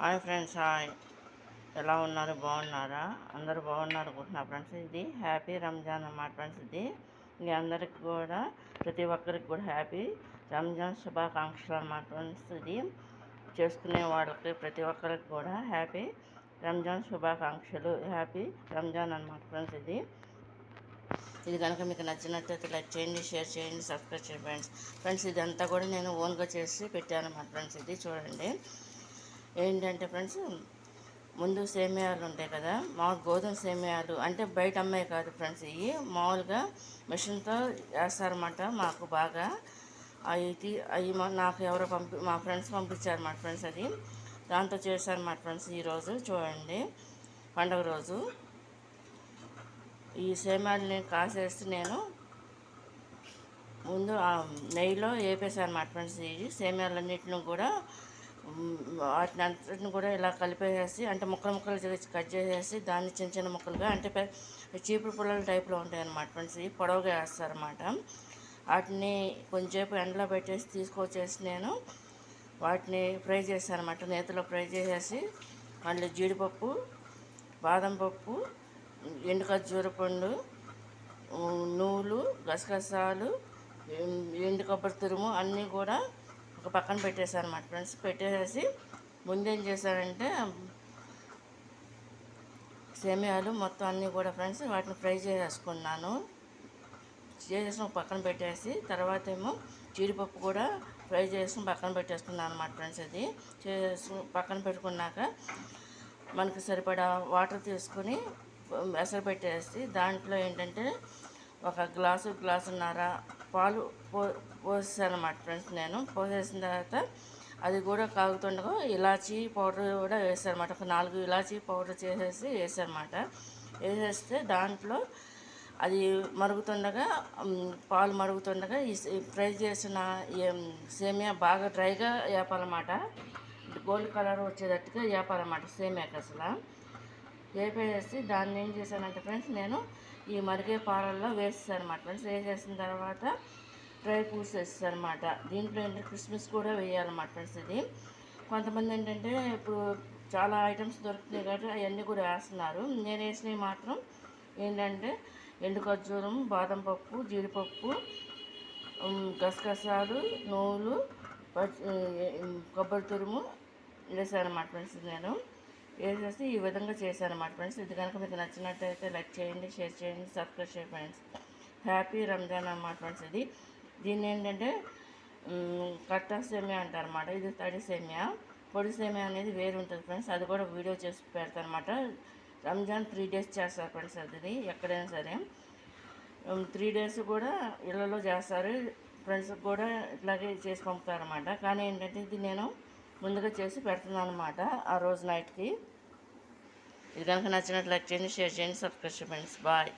Hi friends, hi. ఎలా ఉన్నారు? బాగున్నారా? అందరూ బాగున్నారు అనుకుంటున్నా ఫ్రెండ్స్. ఇది హ్యాపీ రంజాన్ అన్నమాట ఫ్రెండ్స్. ఇది అందరికి కూడా, ప్రతి ఒక్కరికి కూడా హ్యాపీ రంజాన్ శుభాకాంక్షలు అన్నమాట ఫ్రెండ్స్. ఇది చేసుకునే వాళ్ళకి ప్రతి ఒక్కరికి కూడా హ్యాపీ రంజాన్ శుభాకాంక్షలు. హ్యాపీ రంజాన్ అన్నమాట ఫ్రెండ్స్. ఇది కనుక మీకు నచ్చినట్లయితే లైక్ చేయండి, షేర్ చేయండి, సబ్స్క్రైబ్ చేయండి ఫ్రెండ్స్. ఫ్రెండ్స్ ఇదంతా కూడా నేను ఓన్గా చేసి పెట్టాను అన్నమాట ఫ్రెండ్స్. ఇది చూడండి. ఏంటంటే ఫ్రెండ్స్, ముందు సేమియాలు ఉంటాయి కదా, మామూలు గోధుమ సేమియాలు అంటే బయట అమ్మాయి కాదు ఫ్రెండ్స్. ఇవి మామూలుగా మిషన్తో వేస్తారన్నమాట. మాకు బాగా అవి నాకు ఎవరో మా ఫ్రెండ్స్ పంపించారన్నమాట ఫ్రెండ్స్. అది దాంతో చేశారన్నమాట ఫ్రెండ్స్. ఈరోజు చూడండి, పండుగ రోజు ఈ సేమియాలని కాసేసి నేను ముందు నెయ్యిలో వేపేసాను అన్నమాట ఫ్రెండ్స్. ఈ సేమియాలన్నింటిని కూడా వాటిని అంతటిని కూడా ఇలా కలిపేసేసి, అంటే ముక్కలు కట్ చేసేసి దాన్ని చిన్న చిన్న ముక్కలుగా, అంటే చీపురు పుల్లల టైప్లో ఉంటాయి అన్నమాట ఫ్రెండ్స్. పొడవుగా వేస్తారన్నమాట. వాటిని కొంచెంసేపు ఎండలో పెట్టేసి తీసుకొచ్చేసి నేను వాటిని ఫ్రై చేస్తాను అన్నమాట. నేతిలో ఫ్రై చేసేసి మళ్ళీ జీడిపప్పు, బాదం పప్పు, ఎండు ఖర్జూర పండు, నువ్వులు, గసగసాలు, ఎండు కొబ్బరి తురుము అన్నీ కూడా ఒక పక్కన పెట్టేశాను అన్నమాట ఫ్రెండ్స్. పెట్టేసి ముందేం చేశానంటే సేమియాలు మొత్తం అన్నీ కూడా ఫ్రెండ్స్ వాటిని ఫ్రై చేసేసుకున్నాను. చేసేసి ఒక పక్కన పెట్టేసి, తర్వాత ఏమో జీడిపప్పు కూడా ఫ్రై చేసి పక్కన పెట్టేసుకున్నాను అన్నమాట ఫ్రెండ్స్. అది చేసి పక్కన పెట్టుకున్నాక మనకి సరిపడా వాటర్ తీసుకుని ఎసరు పెట్టేసి, దాంట్లో ఏంటంటే ఒక గ్లాసున్నర పాలు పోసాను అన్నమాట ఫ్రెండ్స్. నేను పోసేసిన తర్వాత అది కూడా కాగుతుండగా ఇలాచీ పౌడర్ కూడా వేసానమాట. ఒక 4 ఇలాచీ పౌడర్ చేసేసి వేసానమాట. వేసేస్తే దాంట్లో అది మరుగుతుండగా, పాలు మరుగుతుండగా ఈ ఫ్రై చేసిన సేమియా బాగా డ్రైగా వేపాలన్నమాట. గోల్డ్ కలర్ వచ్చేటట్టుగా వేపాలన్నమాట సేమియాకి అసలు. వేపేసి దాన్ని ఏం చేశానంటే ఫ్రెండ్స్, నేను ఈ మరిగే పాలల్లో వేసేసాను అన్నమాట ఫ్రెండ్స్. వేసేసిన తర్వాత డ్రై ఫ్రూట్స్ వేసేసాను అనమాట. దీంట్లో ఏంటంటే కిస్మిస్ కూడా వేయాలన్నమాట ఫ్రెండ్స్. ఇది కొంతమంది ఏంటంటే ఇప్పుడు చాలా ఐటమ్స్ దొరుకుతున్నాయి కాబట్టి అవన్నీ కూడా వేస్తున్నారు. నేను వేసినవి మాత్రం ఏంటంటే ఎండు ఖర్జూరం, బాదం పప్పు, జీడిపప్పు, గసగసాలు, నువ్వులు, కొబ్బరి తురుము వేసాను అన్నమాట ఫ్రెండ్స్. నేను వేసేసి ఈ విధంగా చేశాను అన్నమాట ఫ్రెండ్స్. ఇది కనుక మీకు నచ్చినట్టయితే లైక్ చేయండి, షేర్ చేయండి, సబ్స్క్రైబ్ చేయండి ఫ్రెండ్స్. హ్యాపీ రంజాన్ అన్నమాట ఫ్రెండ్స్. దీన్ని ఏంటంటే కట్టా సేమియా అంటారు అన్నమాట. ఇది తడి సేమియా. పొడి సేమియా అనేది వేరు ఉంటుంది ఫ్రెండ్స్. అది కూడా వీడియో చేసి పెడతారు అనమాట. రంజాన్ 3 days చేస్తారు ఫ్రెండ్స్. అది ఎక్కడైనా సరే 3 days కూడా ఇళ్ళలో చేస్తారు. ఫ్రెండ్స్కి కూడా ఇట్లాగే చేసి పంపుతారన్నమాట. కానీ ఏంటంటే ఇది నేను ముందుగా చేసి పెడుతున్నాను అనమాట ఆ రోజు నైట్కి. ఇది కనుక నచ్చినట్లు లైక్ చేయండి, షేర్ చేయండి, సబ్స్క్రైబ్ చేయండి ఫ్రెండ్స్. బాయ్.